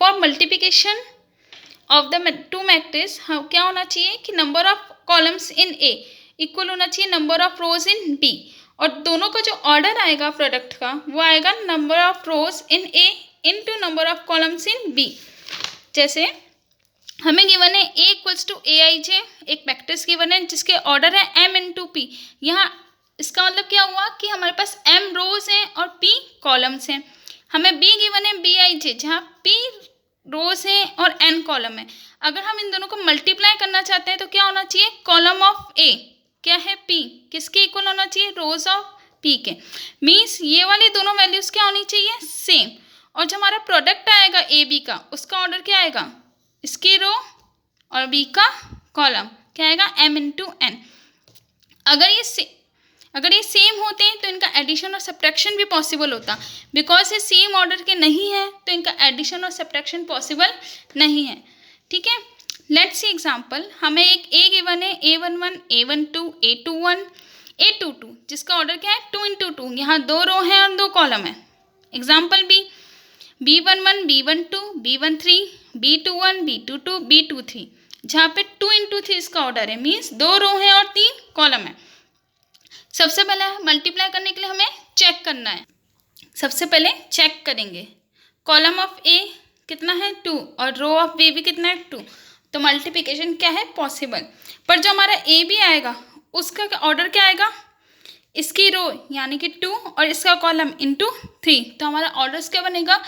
For multiplication of the two matrix क्या होना चाहिए कि number of columns in A equal होना चाहिए number of rows in B, और दोनों का जो ऑर्डर आएगा प्रोडक्ट का वो आएगा number of rows in A into number of columns in B. जैसे हमें गिवन है ए इक्वल्स टू ए आई जे, एक मैट्रिक्स गिवन है जिसके ऑर्डर है एम इंटू पी। यहाँ इसका मतलब क्या हुआ कि हमारे पास एम रोज हैं और पी कॉलम्स हैं। हमें बी गिवन है बी आई जे, जहाँ पी रोज हैं और एन कॉलम है। अगर हम इन दोनों को मल्टीप्लाई करना चाहते हैं तो क्या होना चाहिए, कॉलम ऑफ ए क्या है पी, किसके इक्वल होना चाहिए, रोज ऑफ पी के। मीन्स ये वाली दोनों वैल्यूज क्या होनी चाहिए, सेम। और जो हमारा प्रोडक्ट आएगा ए बी का, उसका ऑर्डर क्या आएगा, इसकी रो और बी का कॉलम क्या आएगा, एम इंटू एन। अगर ये सेम होते हैं तो इनका एडिशन और सब्ट्रैक्शन भी पॉसिबल होता। बिकॉज ये सेम ऑर्डर के नहीं है तो इनका एडिशन और सब्ट्रैक्शन पॉसिबल नहीं है। ठीक है, लेट्स सी एग्जांपल। हमें एक ए गिवन है A11, A12, A21, A22, जिसका ऑर्डर क्या है 2 इंटू 2। यहाँ 2 रो हैं और 2 कॉलम है। Example B, B11, B12, B13, B21, B22, B23, जहाँ पे 2 इंटू 3 इसका ऑर्डर है। मीन्स 2 रो हैं और 3 कॉलम है। सबसे पहले मल्टीप्लाई करने के लिए हमें चेक करना है। सबसे पहले चेक करेंगे, कॉलम ऑफ ए कितना है 2 और रो ऑफ बी भी कितना है 2, तो मल्टीप्लिकेशन क्या है पॉसिबल। पर जो हमारा ए बी आएगा उसका ऑर्डर क्या आएगा, इसकी रो यानी कि 2 और इसका कॉलम इंटू 3, तो हमारा ऑर्डर क्या बनेगा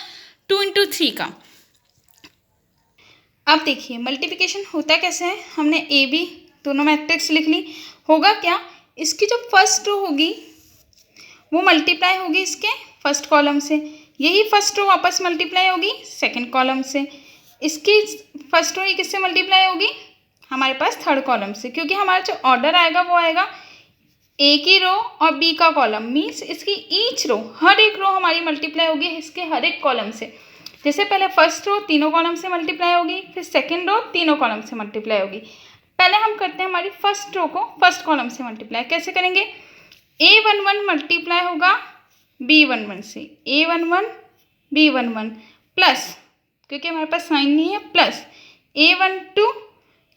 2 इंटू 3 का। अब देखिए मल्टीप्लिकेशन होता कैसे है। हमने ए बी दोनों मैट्रिक्स लिख ली। होगा क्या, इसकी जो फर्स्ट रो होगी वो मल्टीप्लाई होगी इसके फर्स्ट कॉलम से, यही फर्स्ट रो वापस मल्टीप्लाई होगी सेकंड कॉलम से। इसकी फर्स्ट रो ये किससे मल्टीप्लाई होगी, हमारे पास थर्ड कॉलम से, क्योंकि हमारा जो ऑर्डर आएगा वो आएगा ए की रो और बी का कॉलम। मीन्स इसकी ईच रो, हर एक रो हमारी मल्टीप्लाई होगी इसके हर एक कॉलम से। जैसे पहले फर्स्ट रो तीनों कॉलम से मल्टीप्लाई होगी, फिर सेकेंड रो तीनों कॉलम से मल्टीप्लाई होगी। पहले हम करते हैं हमारी फर्स्ट रो को फर्स्ट कॉलम से मल्टीप्लाई। कैसे करेंगे, A11 मल्टीप्लाई होगा B11 से, A11 B11 प्लस, क्योंकि हमारे पास साइन नहीं है, प्लस A12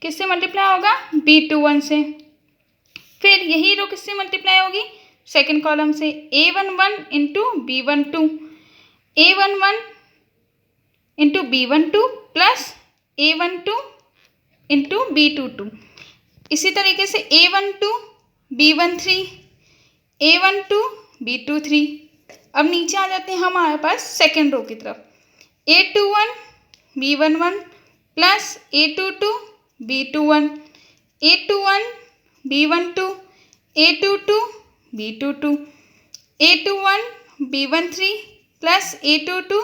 किससे मल्टीप्लाई होगा B21 से। फिर यही रो किससे मल्टीप्लाई होगी, सेकेंड कॉलम से, A11 into B12, A11 into B12 plus A12 into B22। इसी तरीके से A12 B13, A12 B23। अब नीचे आ जाते हैं हमारे पास सेकेंड रो की तरफ, A21 B11 plus A22 B21, A21 B12, A22 B22, A21 B13 plus A22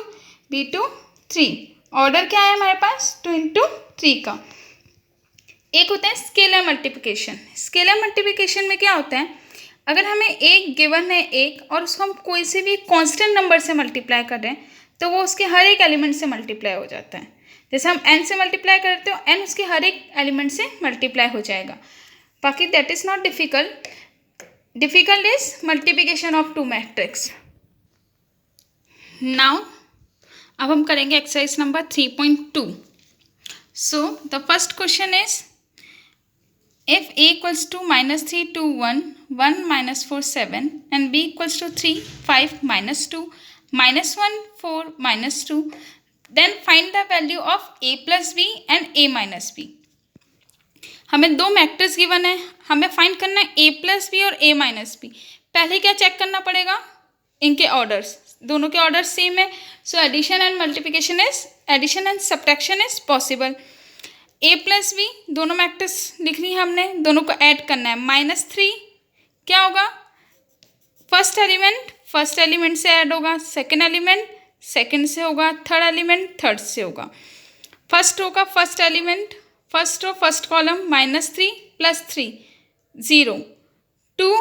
B23। Order क्या है हमारे पास 2 इंटू 3 का। एक होता है स्केलर मल्टीप्लिकेशन। स्केलर मल्टीप्लिकेशन में क्या होता है, अगर हमें एक गिवन है एक और उसको हम कोई से भी कांस्टेंट नंबर से मल्टीप्लाई कर रहे हैं तो वो उसके हर एक एलिमेंट से मल्टीप्लाई हो जाता है। जैसे हम n से मल्टीप्लाई करते हो n उसके हर एक एलिमेंट से मल्टीप्लाई हो जाएगा। बाकी that is not difficult, difficult is multiplication of two matrix. Now अब हम करेंगे exercise number 3.2। So the first question is if a equals to -3 2 1 1 -4 7 and b equals to 3 5 -2 -1 4 -2, then find the value of a plus b and a minus b। हमें दो matrix given है, हमें find करना है a plus B और a minus B. पहले क्या check करना पड़ेगा, इनके ऑर्डर्स, दोनों के ऑर्डर सेम है। So addition and multiplication is, addition and subtraction is possible. A plus B दोनों मैट्रिक्स लिख ली हमने, दोनों को ऐड करना है। -3 क्या होगा, फर्स्ट एलिमेंट से ऐड होगा, सेकंड एलिमेंट सेकंड से होगा, थर्ड एलिमेंट थर्ड से होगा। फर्स्ट रो का first element, first row first column, -3 plus 3 0, 2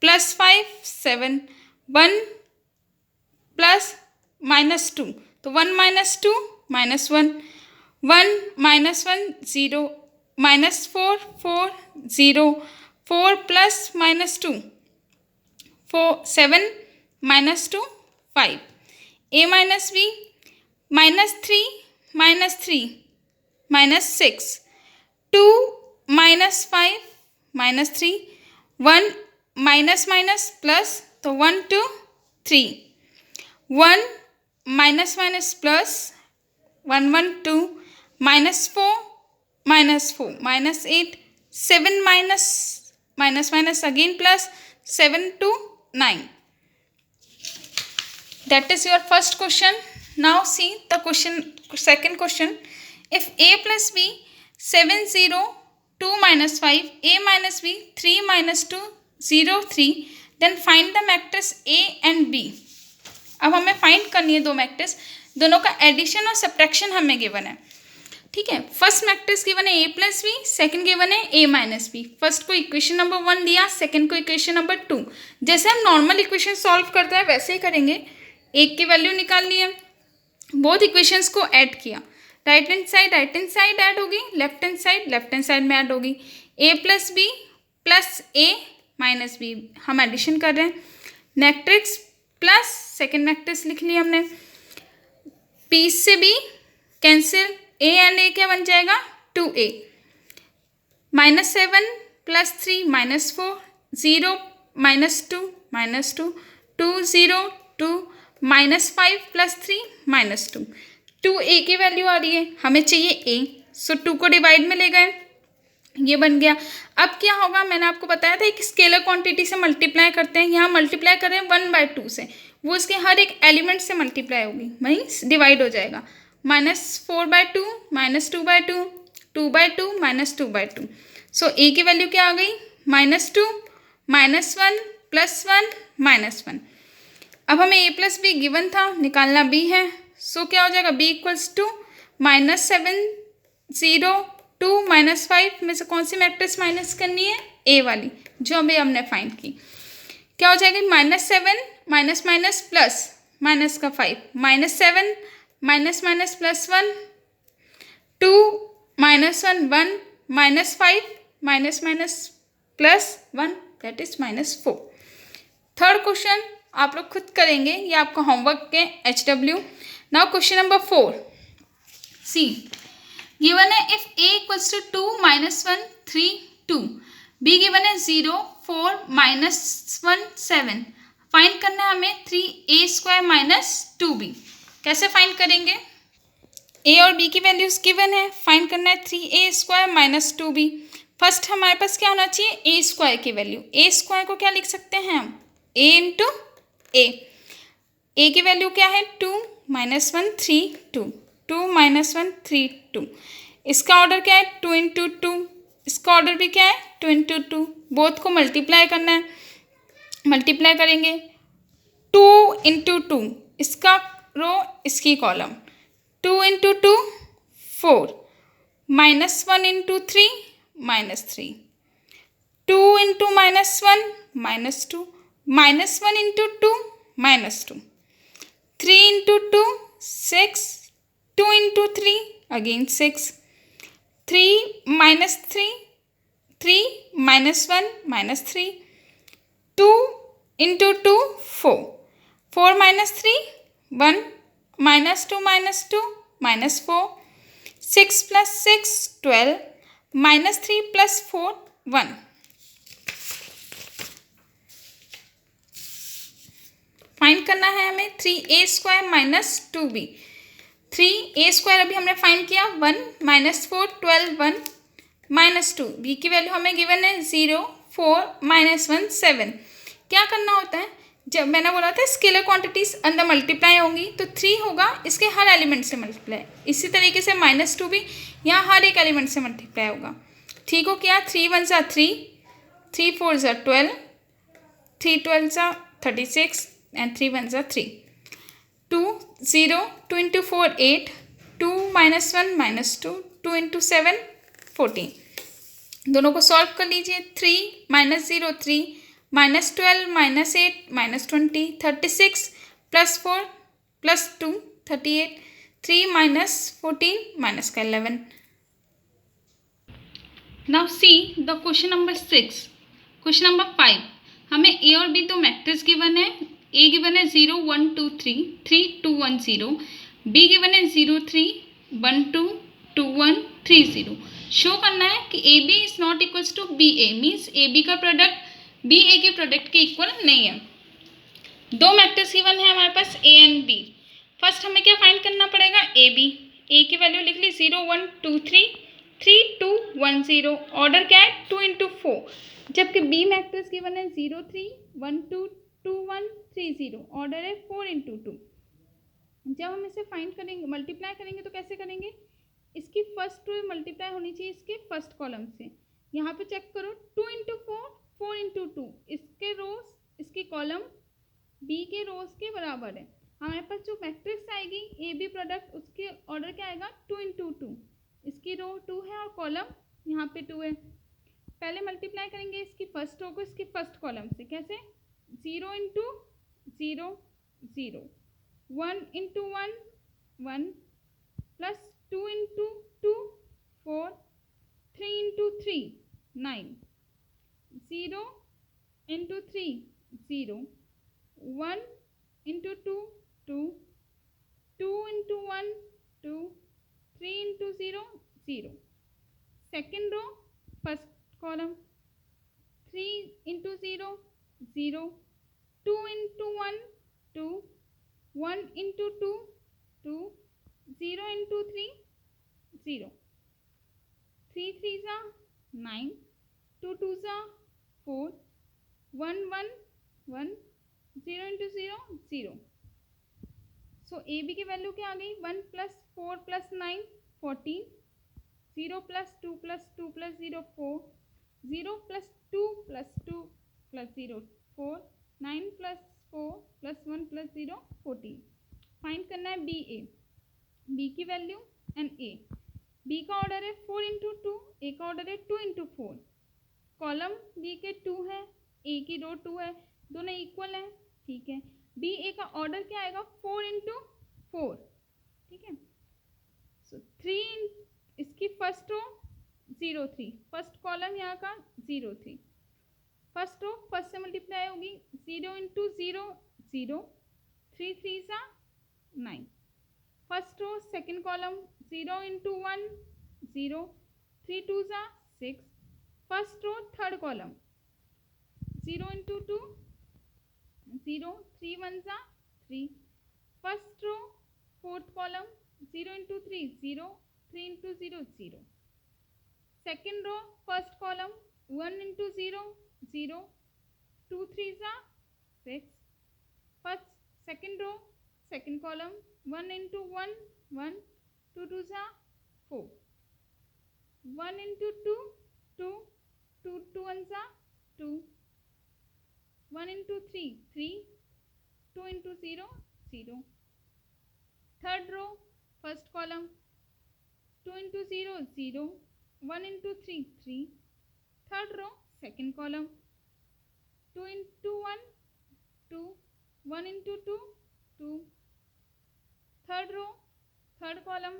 plus 5 7, 1 plus -2, तो 1 -2 -1, 1 -1 0, -4 4 0, 4 plus -2 4 7 -2 5। a minus B, -3 -3 -6, 2 -5 -3, 1 minus minus plus, तो 1 2 3, 1 minus minus plus, 1 1 2, -4 -8, 7 minus minus minus again plus, 7 2 9. That is your first question. Now see the second question. If a plus b 7 0 2 minus 5, a minus b 3 minus 2 0 3, then find the matrix a and b. अब हमें find करनी है दो matrix, दोनों का addition और subtraction हमें given है. ठीक है, फर्स्ट मैट्रिक्स गिवन है a plus B, second given है a माइनस बी. फर्स्ट को इक्वेशन नंबर 1 दिया, सेकेंड को इक्वेशन नंबर 2. जैसे हम नॉर्मल इक्वेशन सॉल्व करते हैं वैसे ही करेंगे. एक की वैल्यू निकालनी है, बोथ इक्वेशंस को ऐड किया, राइट हैंड साइड ऐड होगी, लेफ्ट हैंड साइड में ऐड होगी. a plus B plus a minus B हम एडिशन कर रहे हैं. मैट्रिक्स प्लस सेकेंड मैट्रिक्स लिख लिया हमने. p से b cancel, a and a क्या बन जाएगा 2a. -7 plus 3 -4, 0 -2 2 0 2, -5 plus 3 -2. 2a की वैल्यू आ रही है, हमें चाहिए a, सो 2 को डिवाइड में ले गए, ये बन गया. अब क्या होगा, मैंने आपको बताया था एक स्केलर क्वांटिटी से मल्टीप्लाई करते हैं, यहाँ मल्टीप्लाई कर रहे हैं 1/2 से, वो इसके हर एक एलिमेंट से मल्टीप्लाई होगी, मीन्स डिवाइड हो जाएगा. -4/2 -2/2 2/2 -2/2. सो a की वैल्यू क्या आ गई, -2 -1 +1 -1. अब हमें a प्लस बी गिवन था, निकालना b है, सो क्या हो जाएगा b इक्वल्स टू -7 0 2 -5 में से कौन सी मैट्रिक्स माइनस करनी है, a वाली जो अभी हमने फाइंड की. क्या हो जाएगी -7 माइनस माइनस प्लस माइनस का 5, -7 minus minus +1 2 -1 1 -5 minus minus +1 that is -4. Third question आप लोग खुद करेंगे, ये आपका होमवर्क के HW. Now question number 4. C given है if a equals to 2 -1 3 2, b given है 0 4 -1 7. फाइंड करना है हमें 3a² - 2b. कैसे फाइंड करेंगे, a और b की वैल्यूज गिवन है, फाइंड करना है 3a² - 2b. फर्स्ट हमारे पास क्या होना चाहिए, a² की वैल्यू. a² को क्या लिख सकते हैं हम, a इंटू a की वैल्यू क्या है 2 -1 3 2 2 -1 3 2. इसका ऑर्डर क्या है 2 इंटू 2, इसका ऑर्डर भी क्या है 2 इंटू 2. बोथ को मल्टीप्लाई करना है, मल्टीप्लाई करेंगे 2 इंटू 2, इसका रो इसकी column, 2 into 2 4, -1 into 3 -3, 2 into -1 -2, -1 into 2 -2, 3 into 2 6, 2 into 3 again 6, 3 -3 3 -1 -3, 2 into 2 4, 4 -3 1, -2 -2 -4, 6 + 6 12, -3 + 4 1. Find करना है हमें 3a² - 2b. 3a² अभी हमने फाइंड किया 1 -4 12 1 -2. b की वैल्यू हमें गिवन है 0 4 -1 7. क्या करना होता है, जब मैंने बोला था स्केलर क्वांटिटीज अंदर मल्टीप्लाई होंगी तो 3 होगा इसके हर एलिमेंट से मल्टीप्लाई, इसी तरीके से -2 भी यहाँ हर एक एलिमेंट से मल्टीप्लाई होगा. ठीक हो क्या, 3 1 = 3, 3 4 = 12, 3 12 = 36 and 3 1 = 3. 2 0 2 into 4 8, 2 -1 -2, 2 into 7 14. दोनों को सॉल्व कर लीजिए. 3 -0 3, -12 -8 -20 36 +4 +2 38, 3 -14 -11. Now see the question number 6. Question number 5. हमें a और b दो मैट्रिक्स गिवन है. a गिवन है 0 1 2 3 3 2 1 0, बी गिवन है 0 3 1 2 2 1 3 0। शो करना है कि A B is not equals to B A, means A B का प्रोडक्ट बी ए के प्रोडक्ट के इक्वल नहीं है। दो मैट्रिक्स गिवन है हमारे पास ए एंड बी। फर्स्ट हमें क्या फाइंड करना पड़ेगा, ए बी। ए की वैल्यू लिख ली 0 1 2 3 3 2 1 0। ऑर्डर क्या है 2 इंटू 4। जबकि बी मैट्रिक्स गिवन है 0 3 1 2 2 1 3 0। ऑर्डर है 4 इंटू 2। जब हम इसे फाइंड करेंगे, मल्टीप्लाई करेंगे तो कैसे करेंगे, इसकी फर्स्ट रो मल्टीप्लाई होनी चाहिए इसके फर्स्ट कॉलम से। यहाँ पे चेक करो 2 इंटू 4 4 इंटू 2, इसके रोज इसकी कॉलम बी के रोज के बराबर है। हमारे पास जो मैट्रिक्स आएगी ए बी प्रोडक्ट, उसके ऑर्डर क्या आएगा 2 इंटू 2। इसकी रो 2 है और कॉलम यहाँ पे 2 है। पहले मल्टीप्लाई करेंगे इसकी फर्स्ट रो को इसकी फर्स्ट कॉलम से। कैसे, 0 into 0 0, 1 into 1 1, plus 2 into 2 4, 3 into 3 9, 0 into 3 0, 1 into 2 2, 2 into 1 2, 3 into 0 0। Second row first column 3 into 0 0, 2 into 1 2, 1 into 2 2, 0 into 3 0, 3 3 सा 9, 2 2 सा 4, 1 1 1, 0 इंटू 0 0। सो ए बी की वैल्यू क्या आ गई, 1 plus 4 plus 9 14, 0 plus 2 plus 2 plus 0 4, 0 plus 2 plus 2 plus 0 4, 9 plus 4 plus 1 plus 0 14। Find करना है B ए, B की value and A. B का ऑर्डर है 4 इंटू 2, ए का ऑर्डर है 2 इंटू 4। कॉलम बी के 2 है, ए की रो 2 है, दोनों इक्वल है, ठीक है। बी ए का ऑर्डर क्या आएगा 4 इंटू 4, ठीक है। सो 3, इसकी फर्स्ट रो 0 3, फर्स्ट कॉलम यहाँ का 0 3, फर्स्ट रो फर्स्ट से मल्टीप्लाई होगी 0 इंटू 0 0, 3 3 सा 9। First row second column 0 into 1 0, 3 2 सा 6। First row third column 0 into 2 0, 3 1 सा 3। First row fourth column 0 into 3 0, 3 into 0 0। Second row first column 1 into 0 0, 2 3 सा 6। First second row second column 1 into 1 1, 2 2 सा 4, 1 into 2 2, 2 2 1 सा 2, 1 into 3 3, 2 into 0 0। Third row first column 2 into 0 0, 1 into 3 3। Third row second column 2 into 1 2, 1 into 2 2। Third row third column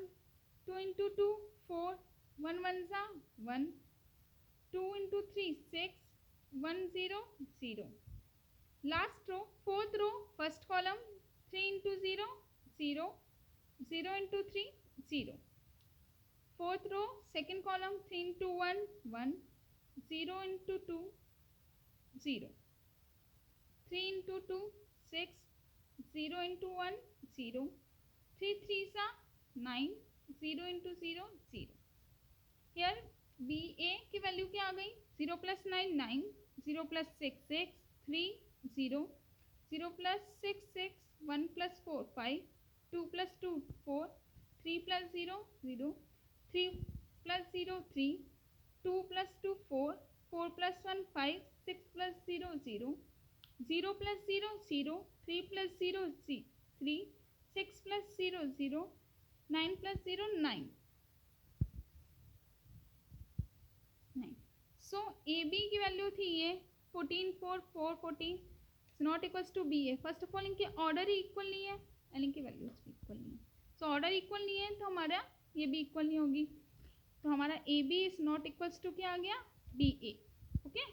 2 into 2 4, 1 1 सा 1, 2 into 3 6, 1 0 0। Last row fourth row first column 3 into 0 0, 0 into 3 0। Fourth रो second column 3 into 1 1, 0 into 2 0, 3 into 2 6, 0 into 1 0, 3 3 सा 9, 0 into 0 0। Here B ए की value क्या आ गई, 0 plus 9 9, 0 plus 6 6, 3 0, 0 plus 6 6, 1 plus 4 5, 2 plus 2 4, 3 plus 0 0, 3 plus 0 3, 2 plus 2 4, 4 plus 1 5, 6 plus 0 0, 0 plus 0 0, 3 plus 0 3, 6 plus 0 0, 9 plus 0 9 9। So A B की value थी ये 14 4 4 14, not equals to B A. First of all इनके order ही equal नहीं है एंड इनकी वैल्यूज भी इक्वल नहीं है। सो ऑर्डर इक्वल नहीं है तो हमारा ये भी इक्वल नहीं होगी, तो हमारा A B is not equals to क्या आ गया, बी ए। ओके।